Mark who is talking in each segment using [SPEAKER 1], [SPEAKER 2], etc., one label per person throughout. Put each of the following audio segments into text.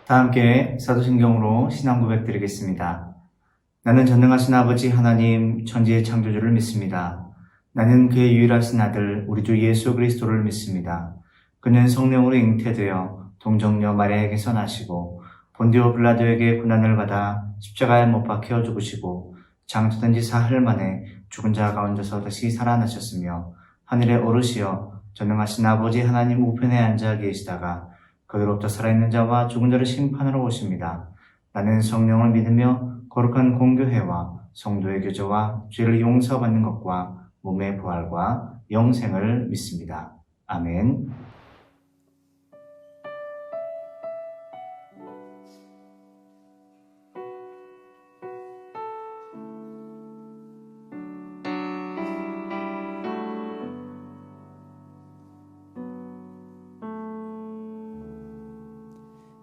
[SPEAKER 1] 다 함께 사도신경으로 신앙 고백 드리겠습니다. 나는 전능하신 아버지 하나님 천지의 창조주를 믿습니다. 나는 그의 유일하신 아들 우리 주 예수 그리스도를 믿습니다. 그는 성령으로 잉태되어 동정녀 마리아에게서 나시고 본디오 빌라도에게 고난을 받아 십자가에 못 박혀 죽으시고 장사된 지 사흘 만에 죽은 자 가운데서 다시 살아나셨으며 하늘에 오르시어 전능하신 아버지 하나님 우편에 앉아 계시다가 그로부터 살아있는 자와 죽은 자를 심판하러 오십니다. 나는 성령을 믿으며 거룩한 공교회와 성도의 교제와 죄를 용서받는 것과 몸의 부활과 영생을 믿습니다. 아멘.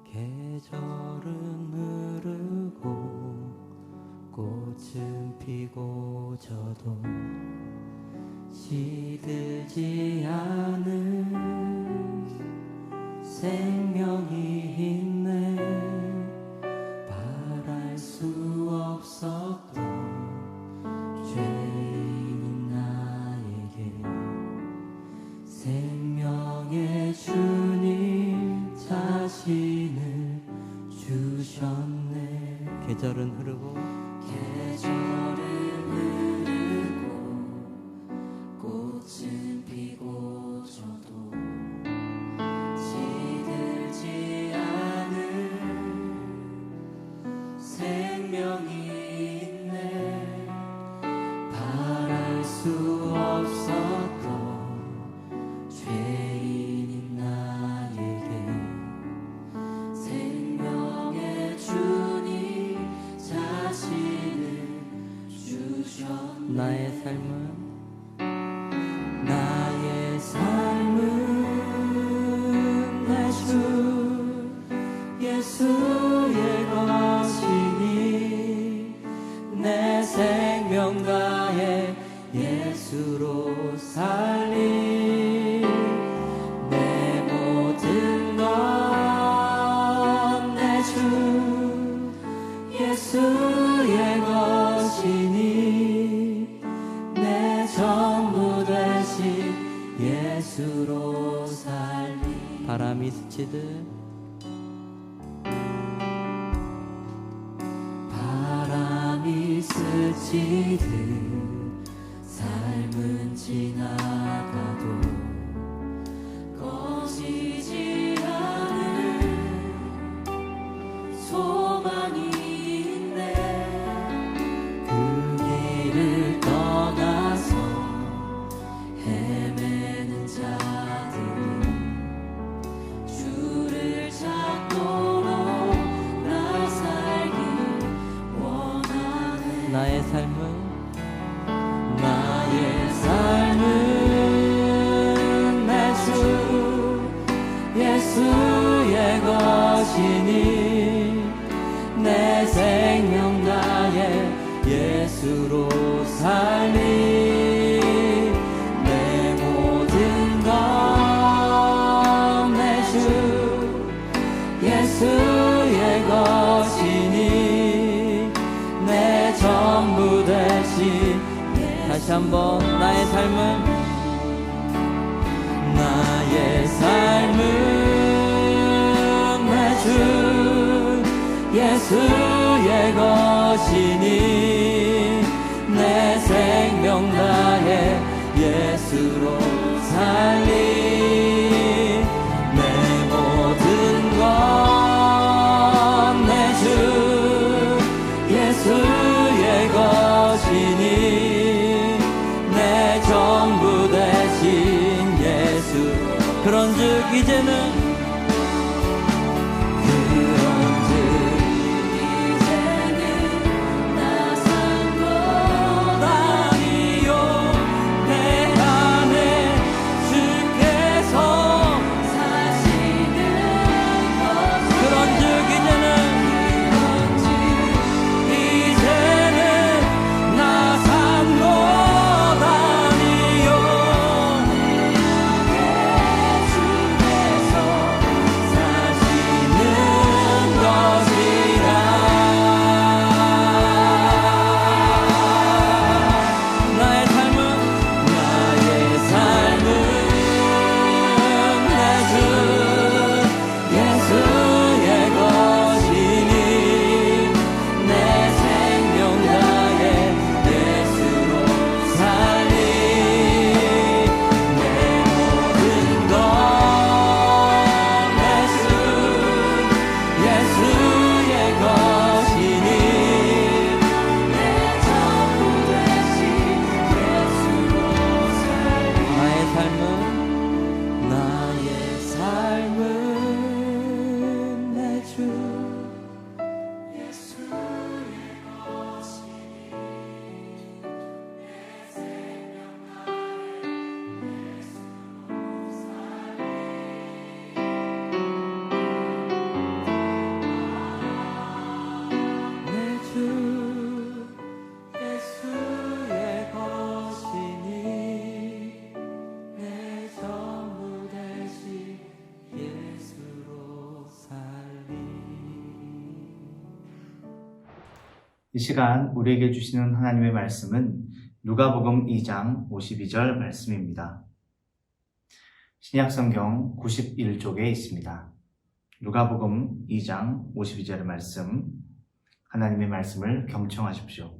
[SPEAKER 2] 계절은 흐르고 꽃은 피고 져도 시들지 않은 생명이 있네. 바랄 수 없었던 죄인인 나에게 생명의 주님 자신을 주셨네. 계절은 흐르고 꽃은 피고 져도 시들지 않은 생명이 있네. 바랄 수 없었던 죄인인 나에게 생명의 주님 자신을 주셨네. 나의 삶은 내 주 예수의 것이니 내 생명 다해 예수로 살리. 내 모든 건 내 주 예수의 것이니 내 전부 되신 예수로 살리. 바람이 스치듯 삶은 지나가도 꺼지지 않은 소망이 있네. 그 길을 떠나서 헤매는 자들이 주를 찾도록 나 살길 원하네. 나의 삶은 내 주 예수의 것이니 내 생명 다해 예수로 살리. 내 모든 건 내 주 예수의 것이니 내 전부 되신. 다시 한번 나의 삶은 내 주 예수의 것이니 내 생명 다해 예수로 살리. 내 모든 건 내 주 예수의 것이니 내 전부 되신 예수. 그런즉 이제는 나 산 것 아니요 내 안에 주께서 사시는 것. 그런즉 이제는 나 산 것 아니요 주께서
[SPEAKER 1] 시간 우리에게 주시는 하나님의 말씀은 누가복음 2장 52절 말씀입니다. 신약성경 91쪽에 있습니다. 누가복음 2장 52절의 말씀, 하나님의 말씀을 경청하십시오.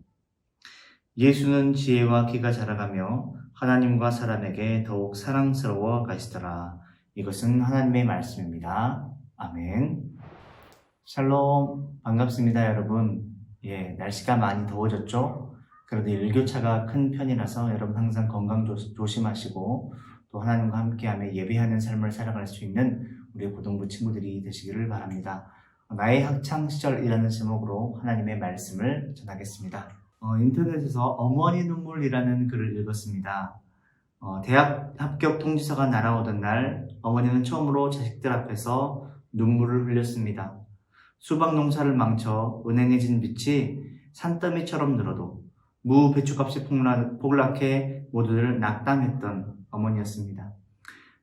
[SPEAKER 1] 예수는 지혜와 키가 자라가며 하나님과 사람에게 더욱 사랑스러워 가시더라. 이것은 하나님의 말씀입니다. 아멘. 샬롬, 반갑습니다, 여러분. 날씨가 많이 더워졌죠? 그래도 일교차가 큰 편이라서 여러분 항상 건강 조심하시고 또 하나님과 함께하며 예배하는 삶을 살아갈 수 있는 우리 고등부 친구들이 되시기를 바랍니다. 나의 학창시절이라는 제목으로 하나님의 말씀을 전하겠습니다. 인터넷에서 어머니 눈물이라는 글을 읽었습니다. 대학 합격 통지서가 날아오던 날 어머니는 처음으로 자식들 앞에서 눈물을 흘렸습니다. 수박 농사를 망쳐 은행해진 빚이 산더미처럼 늘어도 무 배추값이 폭락해 모두들 낙담했던 어머니였습니다.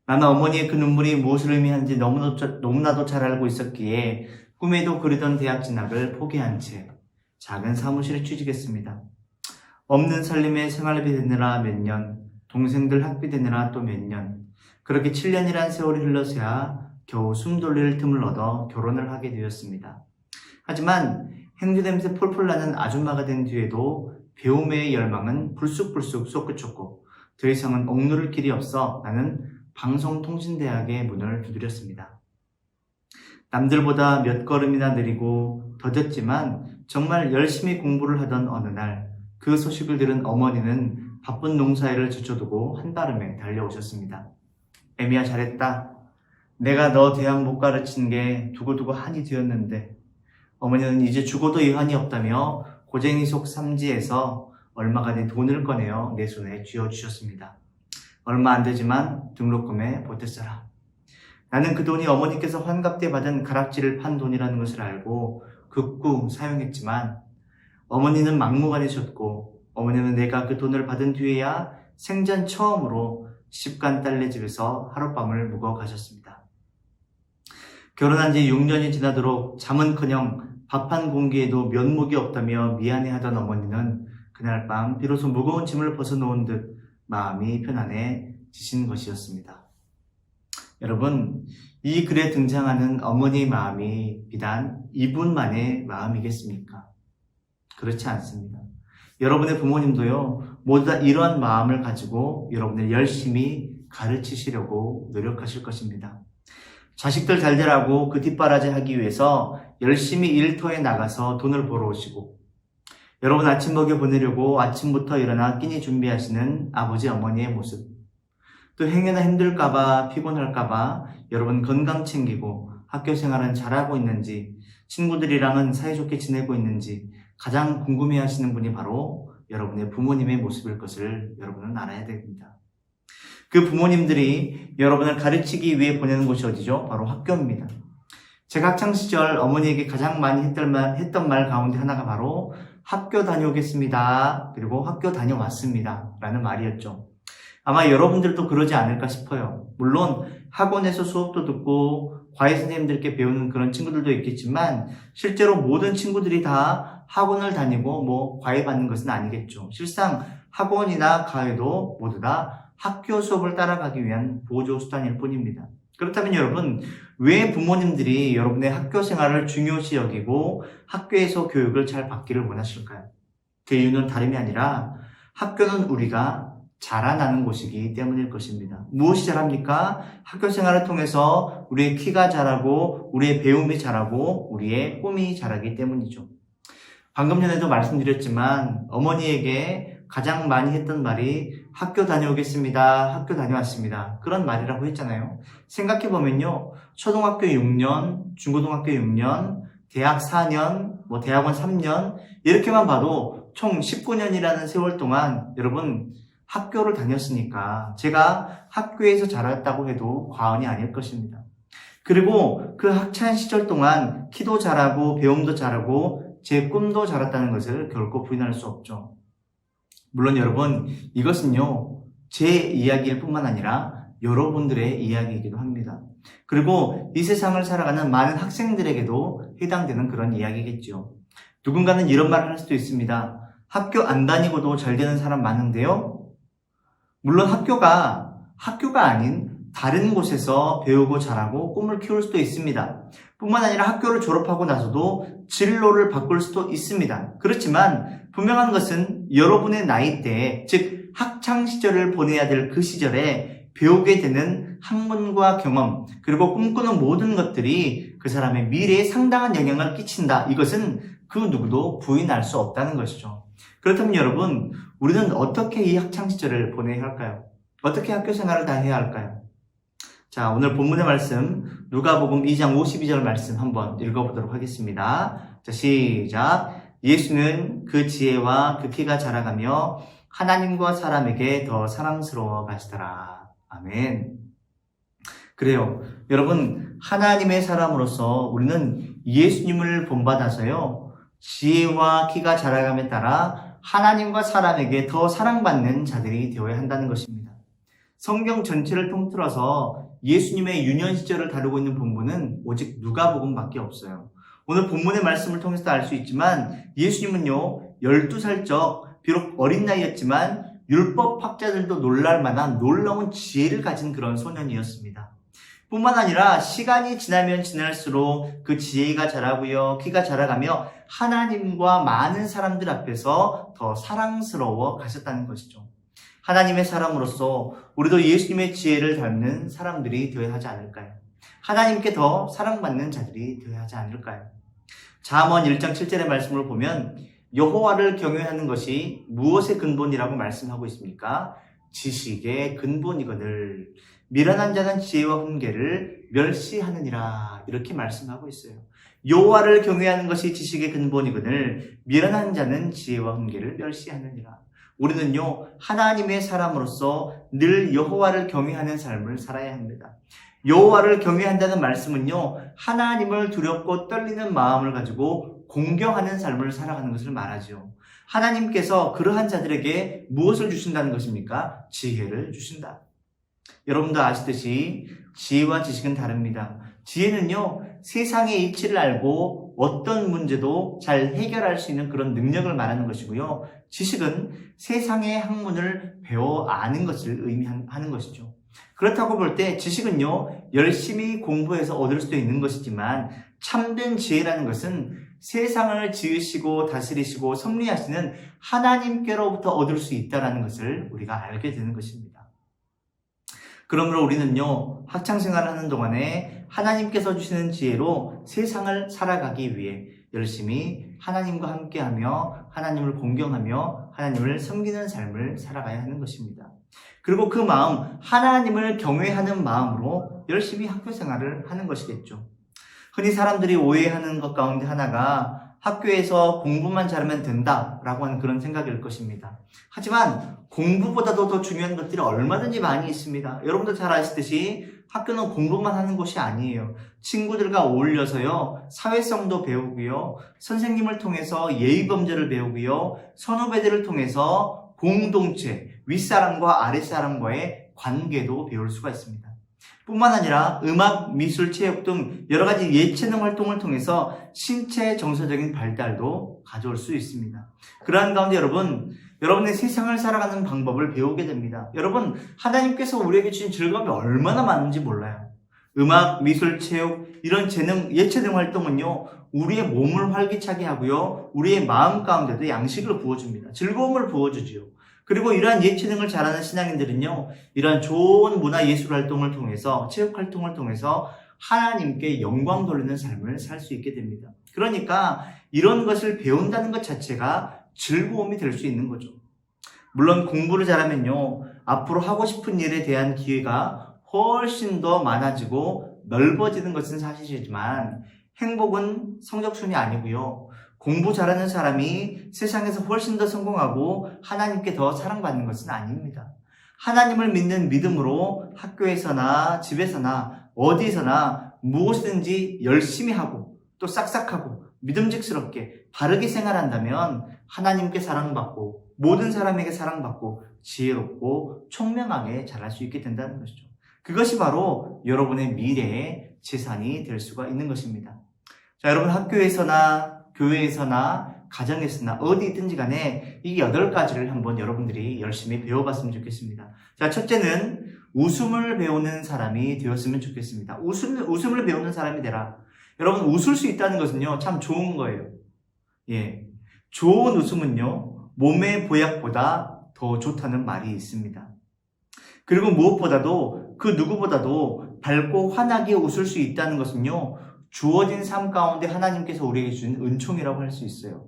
[SPEAKER 1] 나는 어머니의 그 눈물이 무엇을 의미하는지 너무나도 잘 알고 있었기에 꿈에도 그리던 대학 진학을 포기한 채 작은 사무실에 취직했습니다. 없는 살림에 생활비 되느라 몇 년, 동생들 학비 되느라 또 몇 년, 그렇게 7년이란 세월이 흘러서야 겨우 숨 돌릴 틈을 얻어 결혼을 하게 되었습니다. 하지만 행주 냄새 폴폴 나는 아줌마가 된 뒤에도 배움의 열망은 불쑥불쑥 솟구쳤고 더 이상은 억누를 길이 없어 나는 방송통신대학의 문을 두드렸습니다. 남들보다 몇 걸음이나 느리고 더뎠지만 정말 열심히 공부를 하던 어느 날 그 소식을 들은 어머니는 바쁜 농사일을 제쳐두고 한달음에 달려오셨습니다. 애미야, 잘했다. 내가 너 대학 못 가르친 게 두고두고 한이 되었는데. 어머니는 이제 죽어도 이한이 없다며 고쟁이 속 삼지에서 얼마가 된 돈을 꺼내어 내 손에 쥐어주셨습니다. 얼마 안 되지만 등록금에 보탰어라. 나는 그 돈이 어머니께서 환갑 때 받은 가락지를 판 돈이라는 것을 알고 극구 사용했지만 어머니는 막무가내셨고 어머니는 내가 그 돈을 받은 뒤에야 생전 처음으로 시집간 딸네 집에서 하룻밤을 묵어 가셨습니다. 결혼한 지 6년이 지나도록 잠은커녕 밥 한 공기에도 면목이 없다며 미안해하던 어머니는 그날 밤 비로소 무거운 짐을 벗어놓은 듯 마음이 편안해지신 것이었습니다. 여러분, 이 글에 등장하는 어머니의 마음이 비단 이분만의 마음이겠습니까? 그렇지 않습니다. 여러분의 부모님도요, 모두 다 이러한 마음을 가지고 여러분을 열심히 가르치시려고 노력하실 것입니다. 자식들 잘 되라고 그 뒷바라지 하기 위해서 열심히 일터에 나가서 돈을 벌어오시고 여러분 아침 먹여 보내려고 아침부터 일어나 끼니 준비하시는 아버지 어머니의 모습, 또 행여나 힘들까봐 피곤할까봐 여러분 건강 챙기고 학교 생활은 잘하고 있는지 친구들이랑은 사이좋게 지내고 있는지 가장 궁금해하시는 분이 바로 여러분의 부모님의 모습일 것을 여러분은 알아야 됩니다. 그 부모님들이 여러분을 가르치기 위해 보내는 곳이 어디죠? 바로 학교입니다. 제가 학창시절 어머니에게 가장 많이 했던 말 가운데 하나가 바로 학교 다녀오겠습니다. 그리고 학교 다녀왔습니다. 라는 말이었죠. 아마 여러분들도 그러지 않을까 싶어요. 물론 학원에서 수업도 듣고 과외 선생님들께 배우는 그런 친구들도 있겠지만 실제로 모든 친구들이 다 학원을 다니고 과외 받는 것은 아니겠죠. 실상 학원이나 과외도 모두 다 학교 수업을 따라가기 위한 보조 수단일 뿐입니다. 그렇다면 여러분, 왜 부모님들이 여러분의 학교 생활을 중요시 여기고 학교에서 교육을 잘 받기를 원하실까요? 그 이유는 다름이 아니라 학교는 우리가 자라나는 곳이기 때문일 것입니다. 무엇이 자랍니까? 학교 생활을 통해서 우리의 키가 자라고 우리의 배움이 자라고 우리의 꿈이 자라기 때문이죠. 방금 전에도 말씀드렸지만 어머니에게 가장 많이 했던 말이 학교 다녀오겠습니다. 학교 다녀왔습니다. 그런 말이라고 했잖아요. 생각해보면요. 초등학교 6년, 중고등학교 6년, 대학 4년, 대학원 3년 이렇게만 봐도 총 19년이라는 세월 동안 여러분 학교를 다녔으니까 제가 학교에서 자랐다고 해도 과언이 아닐 것입니다. 그리고 그 학창 시절 동안 키도 잘하고 배움도 잘하고 제 꿈도 자랐다는 것을 결코 부인할 수 없죠. 물론 여러분, 이것은요, 제 이야기일 뿐만 아니라 여러분들의 이야기이기도 합니다. 그리고 이 세상을 살아가는 많은 학생들에게도 해당되는 그런 이야기겠죠. 누군가는 이런 말을 할 수도 있습니다. 학교 안 다니고도 잘 되는 사람 많은데요? 물론 학교가 아닌 다른 곳에서 배우고 자라고 꿈을 키울 수도 있습니다. 뿐만 아니라 학교를 졸업하고 나서도 진로를 바꿀 수도 있습니다. 그렇지만 분명한 것은 여러분의 나이대에, 즉 학창시절을 보내야 될 그 시절에 배우게 되는 학문과 경험, 그리고 꿈꾸는 모든 것들이 그 사람의 미래에 상당한 영향을 끼친다. 이것은 그 누구도 부인할 수 없다는 것이죠. 그렇다면 여러분, 우리는 어떻게 이 학창시절을 보내야 할까요? 어떻게 학교 생활을 다 해야 할까요? 자, 오늘 본문의 말씀, 누가복음 2장 52절 말씀 한번 읽어보도록 하겠습니다. 자, 시작. 예수는 그 지혜와 그 키가 자라가며 하나님과 사람에게 더 사랑스러워 가시더라. 아멘. 그래요. 여러분, 하나님의 사람으로서 우리는 예수님을 본받아서요, 지혜와 키가 자라감에 따라 하나님과 사람에게 더 사랑받는 자들이 되어야 한다는 것입니다. 성경 전체를 통틀어서 예수님의 유년 시절을 다루고 있는 본문은 오직 누가복음밖에 없어요. 오늘 본문의 말씀을 통해서도 알 수 있지만 예수님은요, 12살적 비록 어린 나이였지만 율법학자들도 놀랄 만한 놀라운 지혜를 가진 그런 소년이었습니다. 뿐만 아니라 시간이 지나면 지날수록 그 지혜가 자라고요, 키가 자라가며 하나님과 많은 사람들 앞에서 더 사랑스러워 가셨다는 것이죠. 하나님의 사람으로서 우리도 예수님의 지혜를 닮는 사람들이 되어야 하지 않을까요? 하나님께 더 사랑받는 자들이 되어야 하지 않을까요? 잠언 1장 7절의 말씀을 보면 여호와를 경외하는 것이 무엇의 근본이라고 말씀하고 있습니까? 지식의 근본이거늘 미련한 자는 지혜와 훈계를 멸시하느니라, 이렇게 말씀하고 있어요. 여호와를 경외하는 것이 지식의 근본이거늘 미련한 자는 지혜와 훈계를 멸시하느니라. 우리는요, 하나님의 사람으로서 늘 여호와를 경외하는 삶을 살아야 합니다. 여호와를 경외한다는 말씀은요, 하나님을 두렵고 떨리는 마음을 가지고 공경하는 삶을 살아가는 것을 말하죠. 하나님께서 그러한 자들에게 무엇을 주신다는 것입니까? 지혜를 주신다. 여러분도 아시듯이 지혜와 지식은 다릅니다. 지혜는요, 세상의 이치를 알고 어떤 문제도 잘 해결할 수 있는 그런 능력을 말하는 것이고요. 지식은 세상의 학문을 배워 아는 것을 의미하는 것이죠. 그렇다고 볼 때 지식은요, 열심히 공부해서 얻을 수도 있는 것이지만 참된 지혜라는 것은 세상을 지으시고 다스리시고 섭리하시는 하나님께로부터 얻을 수 있다는 것을 우리가 알게 되는 것입니다. 그러므로 우리는요, 학창생활을 하는 동안에 하나님께서 주시는 지혜로 세상을 살아가기 위해 열심히 하나님과 함께하며 하나님을 공경하며 하나님을 섬기는 삶을 살아가야 하는 것입니다. 그리고 그 마음, 하나님을 경외하는 마음으로 열심히 학교 생활을 하는 것이겠죠. 흔히 사람들이 오해하는 것 가운데 하나가 학교에서 공부만 잘하면 된다라고 하는 그런 생각일 것입니다. 하지만 공부보다도 더 중요한 것들이 얼마든지 많이 있습니다. 여러분도 잘 아시듯이 학교는 공부만 하는 곳이 아니에요. 친구들과 어울려서요, 사회성도 배우고요, 선생님을 통해서 예의범죄를 배우고요, 선후배들을 통해서 공동체, 윗사람과 아랫사람과의 관계도 배울 수가 있습니다. 뿐만 아니라 음악, 미술, 체육 등 여러 가지 예체능 활동을 통해서 신체 정서적인 발달도 가져올 수 있습니다. 그러한 가운데 여러분의 세상을 살아가는 방법을 배우게 됩니다. 여러분, 하나님께서 우리에게 주신 즐거움이 얼마나 많은지 몰라요. 음악, 미술, 체육, 이런 예체능 활동은요, 우리의 몸을 활기차게 하고요, 우리의 마음 가운데도 양식을 부어줍니다. 즐거움을 부어주지요. 그리고 이러한 예체능을 잘하는 신앙인들은요, 이러한 좋은 문화 예술 활동을 통해서, 체육 활동을 통해서 하나님께 영광 돌리는 삶을 살 수 있게 됩니다. 그러니까 이런 것을 배운다는 것 자체가 즐거움이 될 수 있는 거죠. 물론 공부를 잘하면요, 앞으로 하고 싶은 일에 대한 기회가 훨씬 더 많아지고 넓어지는 것은 사실이지만 행복은 성적순이 아니고요, 공부 잘하는 사람이 세상에서 훨씬 더 성공하고 하나님께 더 사랑받는 것은 아닙니다. 하나님을 믿는 믿음으로 학교에서나 집에서나 어디서나 무엇이든지 열심히 하고 또 싹싹하고 믿음직스럽게 바르게 생활한다면 하나님께 사랑받고 모든 사람에게 사랑받고 지혜롭고 총명하게 자랄 수 있게 된다는 것이죠. 그것이 바로 여러분의 미래의 재산이 될 수가 있는 것입니다. 자, 여러분 학교에서나 교회에서나 가정에서나 어디 있든지 간에 이 8가지를 한번 여러분들이 열심히 배워봤으면 좋겠습니다. 자, 첫째는 웃음을 배우는 사람이 되었으면 좋겠습니다. 웃음을 배우는 사람이 되라. 여러분, 웃을 수 있다는 것은요, 참 좋은 거예요. 예. 좋은 웃음은요, 몸의 보약보다 더 좋다는 말이 있습니다. 그리고 무엇보다도 그 누구보다도 밝고 환하게 웃을 수 있다는 것은요, 주어진 삶 가운데 하나님께서 우리에게 주신 은총이라고 할 수 있어요.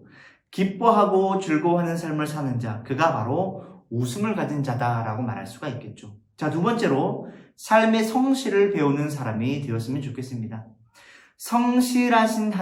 [SPEAKER 1] 기뻐하고 즐거워하는 삶을 사는 자, 그가 바로 웃음을 가진 자다라고 말할 수가 있겠죠. 자, 두 번째로 삶의 성실을 배우는 사람이 되었으면 좋겠습니다. 성실하신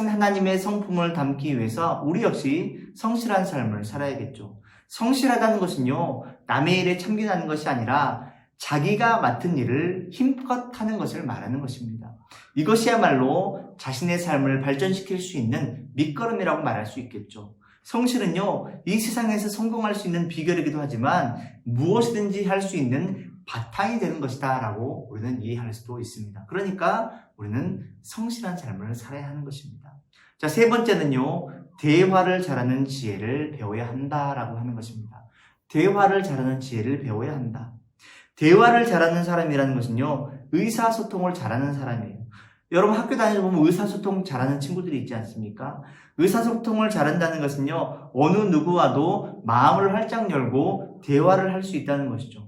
[SPEAKER 1] 하나님의 성품을 담기 위해서 우리 역시 성실한 삶을 살아야겠죠. 성실하다는 것은요, 남의 일에 참견하는 것이 아니라 자기가 맡은 일을 힘껏 하는 것을 말하는 것입니다. 이것이야말로 자신의 삶을 발전시킬 수 있는 밑거름이라고 말할 수 있겠죠. 성실은요, 이 세상에서 성공할 수 있는 비결이기도 하지만 무엇이든지 할 수 있는 바탕이 되는 것이다 라고 우리는 이해할 수도 있습니다. 그러니까 우리는 성실한 삶을 살아야 하는 것입니다. 자, 세 번째는요, 대화를 잘하는 지혜를 배워야 한다라고 하는 것입니다. 대화를 잘하는 지혜를 배워야 한다. 대화를 잘하는 사람이라는 것은요, 의사소통을 잘하는 사람이에요. 여러분 학교 다니다 보면 의사소통 잘하는 친구들이 있지 않습니까? 의사소통을 잘한다는 것은요, 어느 누구와도 마음을 활짝 열고 대화를 할 수 있다는 것이죠.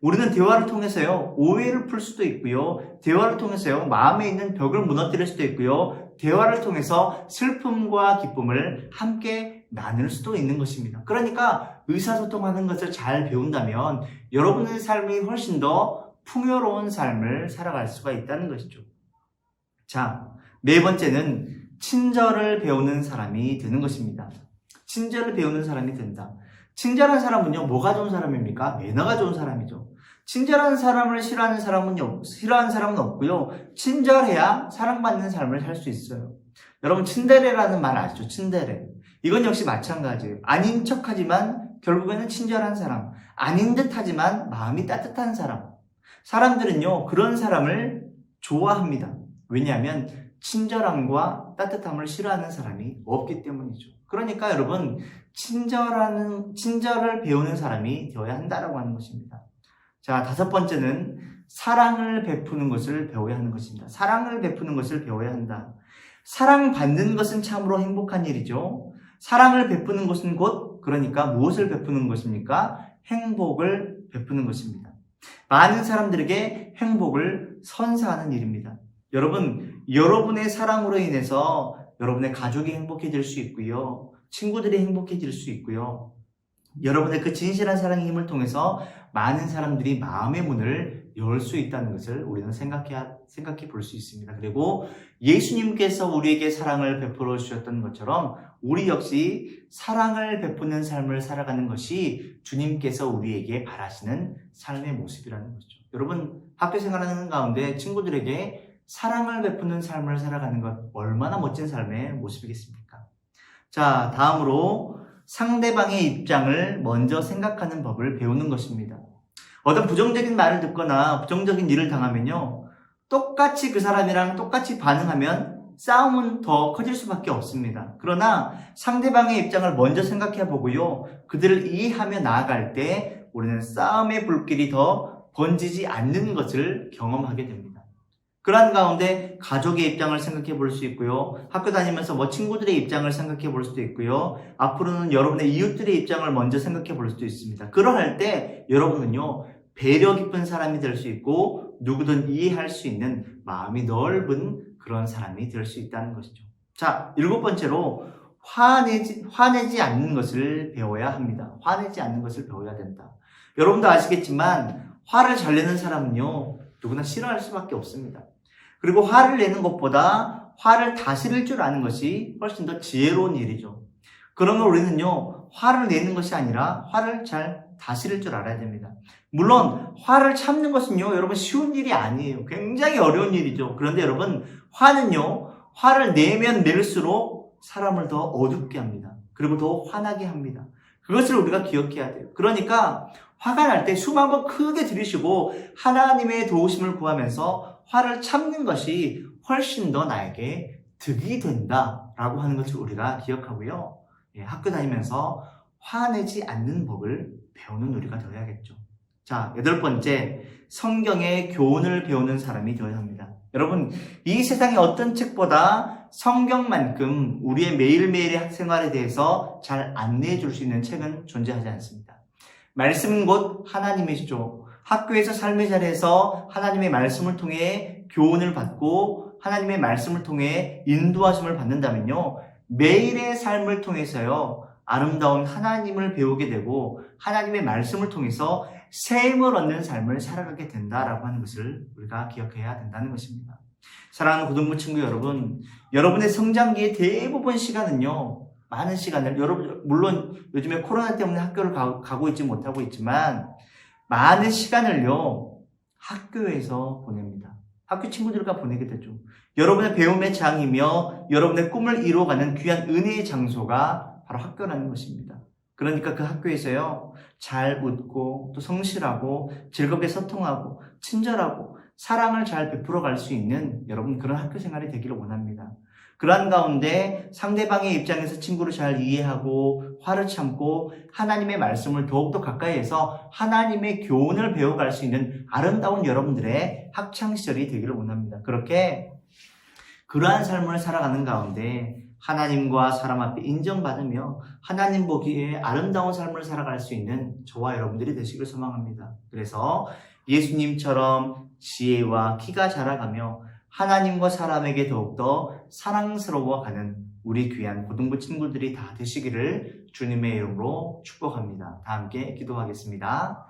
[SPEAKER 1] 우리는 대화를 통해서요, 오해를 풀 수도 있고요, 대화를 통해서요, 마음에 있는 벽을 무너뜨릴 수도 있고요, 대화를 통해서 슬픔과 기쁨을 함께 나눌 수도 있는 것입니다. 그러니까 의사소통하는 것을 잘 배운다면 여러분의 삶이 훨씬 더 풍요로운 삶을 살아갈 수가 있다는 것이죠. 자, 네 번째는 친절을 배우는 사람이 되는 것입니다. 친절을 배우는 사람이 된다. 친절한 사람은요, 뭐가 좋은 사람입니까? 매너가 좋은 사람이죠. 친절한 사람을 싫어하는 사람은 없고요. 친절해야 사랑받는 삶을 살 수 있어요. 여러분, 츤데레라는 말 아시죠? 츤데레. 이건 역시 마찬가지예요. 아닌 척하지만 결국에는 친절한 사람. 아닌 듯하지만 마음이 따뜻한 사람. 사람들은요, 그런 사람을 좋아합니다. 왜냐하면 친절함과 따뜻함을 싫어하는 사람이 없기 때문이죠. 그러니까 여러분, 친절을 배우는 사람이 되어야 한다라고 하는 것입니다. 자, 다섯 번째는 사랑을 베푸는 것을 배워야 하는 것입니다. 사랑을 베푸는 것을 배워야 한다. 사랑받는 것은 참으로 행복한 일이죠. 사랑을 베푸는 것은 곧, 그러니까 무엇을 베푸는 것입니까? 행복을 베푸는 것입니다. 많은 사람들에게 행복을 선사하는 일입니다. 여러분, 여러분의 사랑으로 인해서 여러분의 가족이 행복해질 수 있고요. 친구들이 행복해질 수 있고요. 여러분의 그 진실한 사랑의 힘을 통해서 많은 사람들이 마음의 문을 열 수 있다는 것을 우리는 생각해 볼 수 있습니다. 그리고 예수님께서 우리에게 사랑을 베풀어 주셨던 것처럼 우리 역시 사랑을 베푸는 삶을 살아가는 것이 주님께서 우리에게 바라시는 삶의 모습이라는 거죠. 여러분, 학교 생활하는 가운데 친구들에게 사랑을 베푸는 삶을 살아가는 것 얼마나 멋진 삶의 모습이겠습니까? 자, 다음으로 상대방의 입장을 먼저 생각하는 법을 배우는 것입니다. 어떤 부정적인 말을 듣거나 부정적인 일을 당하면요, 똑같이 그 사람이랑 똑같이 반응하면 싸움은 더 커질 수밖에 없습니다. 그러나 상대방의 입장을 먼저 생각해 보고요, 그들을 이해하며 나아갈 때 우리는 싸움의 불길이 더 번지지 않는 것을 경험하게 됩니다. 그러한 가운데 가족의 입장을 생각해 볼 수 있고요. 학교 다니면서 친구들의 입장을 생각해 볼 수도 있고요. 앞으로는 여러분의 이웃들의 입장을 먼저 생각해 볼 수도 있습니다. 그러할 때 여러분은요, 배려 깊은 사람이 될 수 있고 누구든 이해할 수 있는 마음이 넓은 그런 사람이 될 수 있다는 것이죠. 자, 일곱 번째로 화내지 않는 것을 배워야 합니다. 화내지 않는 것을 배워야 된다. 여러분도 아시겠지만 화를 잘 내는 사람은요, 누구나 싫어할 수밖에 없습니다. 그리고 화를 내는 것보다 화를 다스릴 줄 아는 것이 훨씬 더 지혜로운 일이죠. 그러면 우리는요, 화를 내는 것이 아니라 화를 잘 다스릴 줄 알아야 됩니다. 물론 화를 참는 것은요, 여러분 쉬운 일이 아니에요. 굉장히 어려운 일이죠. 그런데 여러분, 화는요, 화를 내면 낼수록 사람을 더 어둡게 합니다. 그리고 더 화나게 합니다. 그것을 우리가 기억해야 돼요. 그러니까 화가 날 때 숨 한번 크게 들이쉬고 하나님의 도우심을 구하면서 화를 참는 것이 훨씬 더 나에게 득이 된다라고 하는 것을 우리가 기억하고요. 학교 다니면서 화내지 않는 법을 배우는 우리가 되어야겠죠. 자, 8번째, 성경의 교훈을 배우는 사람이 되어야 합니다. 여러분, 이 세상의 어떤 책보다 성경만큼 우리의 매일매일의 생활에 대해서 잘 안내해 줄 수 있는 책은 존재하지 않습니다. 말씀은 곧 하나님이시죠. 학교에서 삶의 자리에서 하나님의 말씀을 통해 교훈을 받고 하나님의 말씀을 통해 인도하심을 받는다면요, 매일의 삶을 통해서요, 아름다운 하나님을 배우게 되고 하나님의 말씀을 통해서 샘을 얻는 삶을 살아가게 된다라고 하는 것을 우리가 기억해야 된다는 것입니다. 사랑하는 고등부 친구 여러분, 여러분의 성장기의 대부분 시간은요, 많은 시간을, 여러분 물론 요즘에 코로나 때문에 학교를 가고 있지 못하고 있지만 많은 시간을요, 학교에서 보냅니다. 학교 친구들과 보내게 되죠. 여러분의 배움의 장이며 여러분의 꿈을 이루어가는 귀한 은혜의 장소가 바로 학교라는 것입니다. 그러니까 그 학교에서요, 잘 웃고 또 성실하고 즐겁게 소통하고 친절하고 사랑을 잘 베풀어 갈 수 있는 여러분 그런 학교 생활이 되기를 원합니다. 그러한 가운데 상대방의 입장에서 친구를 잘 이해하고 화를 참고 하나님의 말씀을 더욱더 가까이에서 하나님의 교훈을 배워갈 수 있는 아름다운 여러분들의 학창시절이 되기를 원합니다. 그렇게 그러한 삶을 살아가는 가운데 하나님과 사람 앞에 인정받으며 하나님 보기에 아름다운 삶을 살아갈 수 있는 저와 여러분들이 되시길 소망합니다. 그래서 예수님처럼 지혜와 키가 자라가며 하나님과 사람에게 더욱더 사랑스러워가는 우리 귀한 고등부 친구들이 다 되시기를 주님의 이름으로 축복합니다. 다 함께 기도하겠습니다.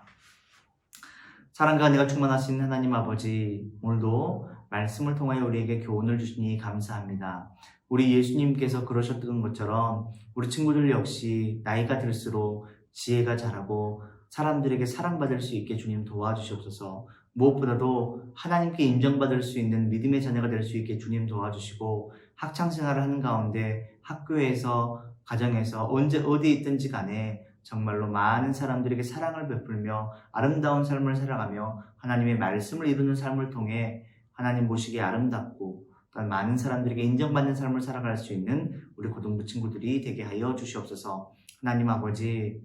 [SPEAKER 1] 사랑과 은혜가 충만하신 하나님 아버지, 오늘도 말씀을 통하여 우리에게 교훈을 주시니 감사합니다. 우리 예수님께서 그러셨던 것처럼 우리 친구들 역시 나이가 들수록 지혜가 자라고 사람들에게 사랑받을 수 있게 주님 도와주시옵소서. 무엇보다도 하나님께 인정받을 수 있는 믿음의 자녀가 될 수 있게 주님 도와주시고, 학창생활을 하는 가운데 학교에서 가정에서 언제 어디에 있든지 간에 정말로 많은 사람들에게 사랑을 베풀며 아름다운 삶을 살아가며 하나님의 말씀을 이루는 삶을 통해 하나님 보시기에 아름답고 또한 많은 사람들에게 인정받는 삶을 살아갈 수 있는 우리 고등부 친구들이 되게 하여 주시옵소서. 하나님 아버지,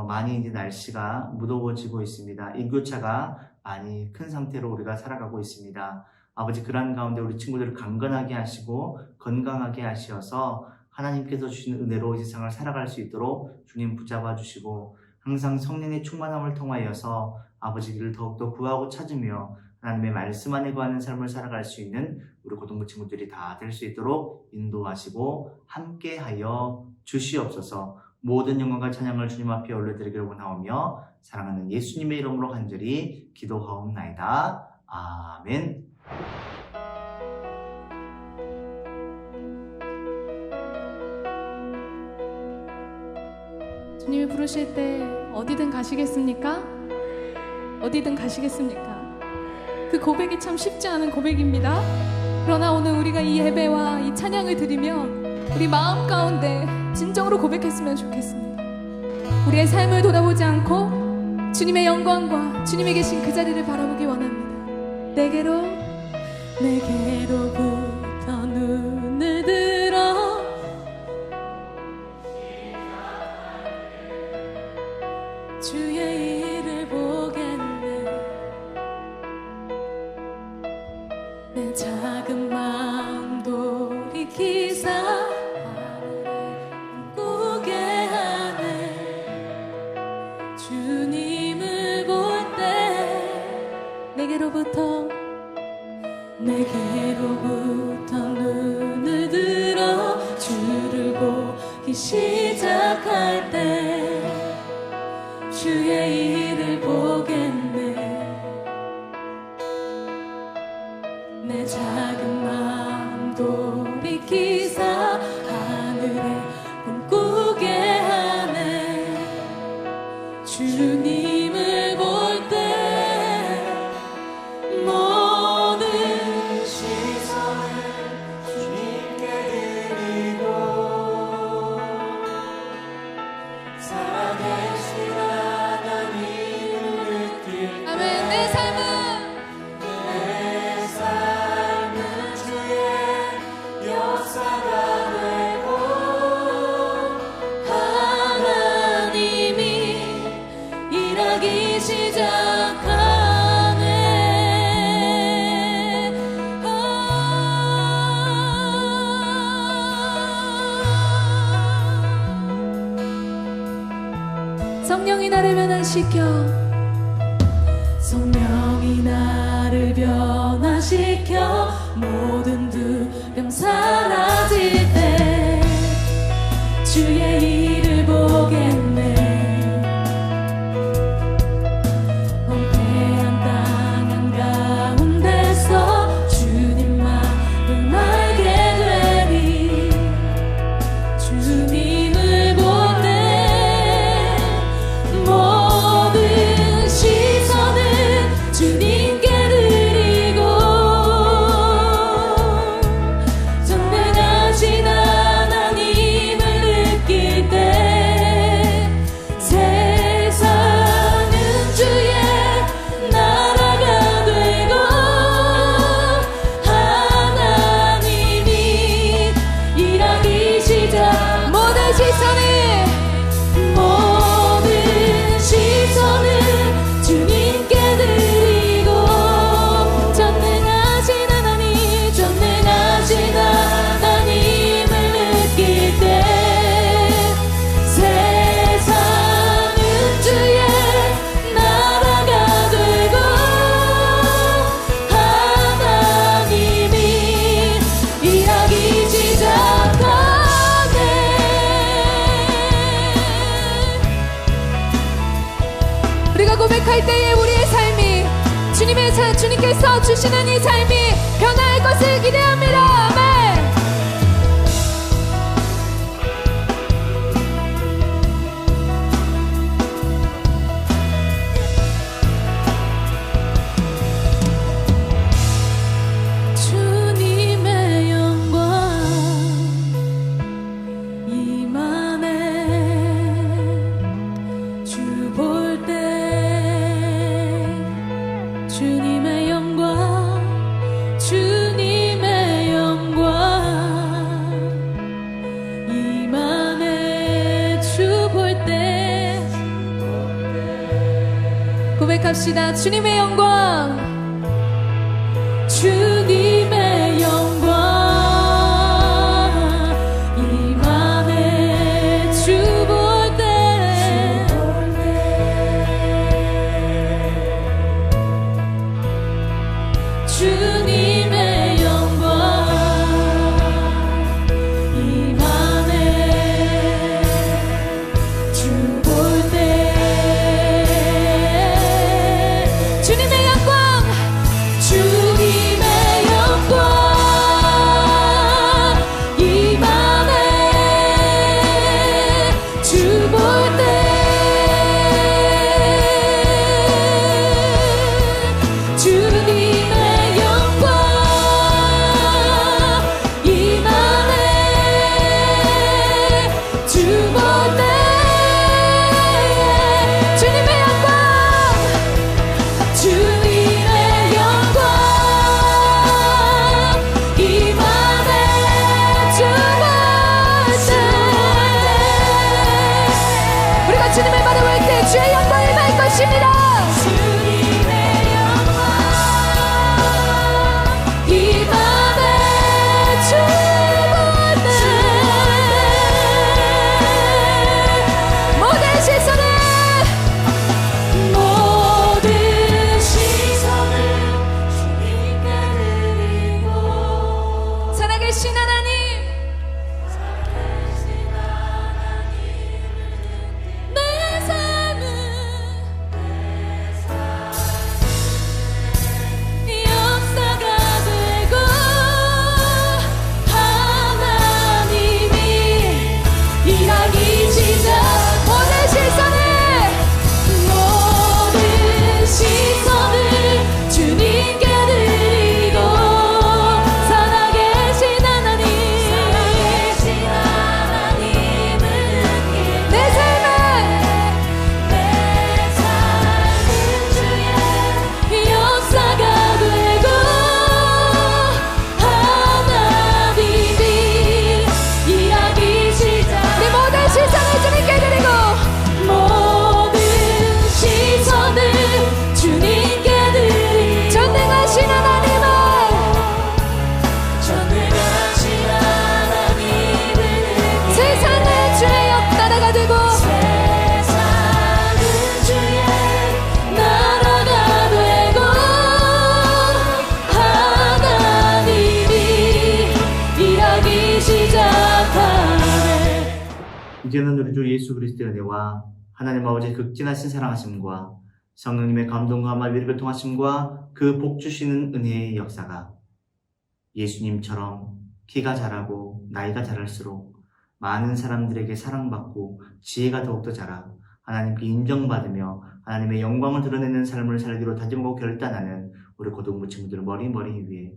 [SPEAKER 1] 많이 이제 날씨가 무더워지고 있습니다. 일교차가 많이 큰 상태로 우리가 살아가고 있습니다. 아버지, 그러한 가운데 우리 친구들을 강건하게 하시고 건강하게 하시어서 하나님께서 주신 은혜로 이 세상을 살아갈 수 있도록 주님 붙잡아 주시고, 항상 성령의 충만함을 통하여서 아버지를 더욱더 구하고 찾으며 하나님의 말씀 안에 거하는 삶을 살아갈 수 있는 우리 고등부 친구들이 다 될 수 있도록 인도하시고 함께하여 주시옵소서. 모든 영광과 찬양을 주님 앞에 올려드리기를 원하오며 사랑하는 예수님의 이름으로 간절히 기도하옵나이다. 아멘.
[SPEAKER 3] 주님이 부르실 때 어디든 가시겠습니까? 어디든 가시겠습니까? 그 고백이 참 쉽지 않은 고백입니다. 그러나 오늘 우리가 이 예배와 이 찬양을 드리면 우리 마음 가운데 진정으로 고백했으면 좋겠습니다. 우리의 삶을 돌아보지 않고 주님의 영광과 주님이 계신 그 자리를 바라보기 원합니다. 내게로부터 눈을 들어 주의 일을 보겠네. 내 작은 마음 돌이키사 꾸게 하네. 주님을 볼 때 내게로부터 눈을 들어 주를 보기 시작할 때 주의 일을 보겠네. 내 작은 마음 돌이키사 하늘에 꿈꾸게 하네. 주님을 볼 때 모든 시선을 주님께 드리고 살아계신 하나님을 느낄 때 아멘. 내 삶은 주의 역사 일하기 시작하네. 성령이 나를 변화시켜, 성령이 나를 변화시켜 모든 두려움 사라질 때 주의 일을 보겠네. 황폐한 땅 한가운데서 주님만을 알게 되리. 주님을 볼 때 모든 시선은 주님께 드리고 전능하신 하나님을 느낄 때 세상은 주의 나라가 되고 하나님이 일하기 시작. 모든 시선은 주님께 드리고 전능하신 하나님을 느낄 때 세상은 주의 나라가 되고 하나님이 일하기 시작하네. 우리가 고백할 때에 우리의 삶이 주님께서 주시는 이 삶이 변화할 것을 기대합니다. 아멘. 주님의 영광 임하네. 주 볼 때 주님의 영광, 주님의 영광 임하네. 주 볼 때 고백합시다. 주님의 영광, 주님의 영광 임하네. 주 볼 때 주님의 영광 임하네. 주 볼 때 주님의 영광, 주님의 영광
[SPEAKER 1] 이제는 우리 주 예수 그리스도의 은혜와 하나님 아버지의 극진하신 사랑하심과 성령님의 감동과 마비를 교통하심과 그 복 주시는 은혜의 역사가 예수님처럼 키가 자라고 나이가 자랄수록 많은 사람들에게 사랑받고 지혜가 더욱더 자라 하나님께 인정받으며 하나님의 영광을 드러내는 삶을 살기로 다짐하고 결단하는 우리 고등부 친구들 머리 위에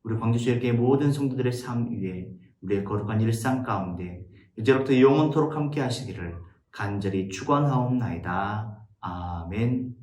[SPEAKER 1] 우리 광주시의교회 모든 성도들의 삶 위에 우리의 거룩한 일상 가운데 이제로부터 영원토록 함께 하시기를 간절히 축원하옵나이다. 아멘.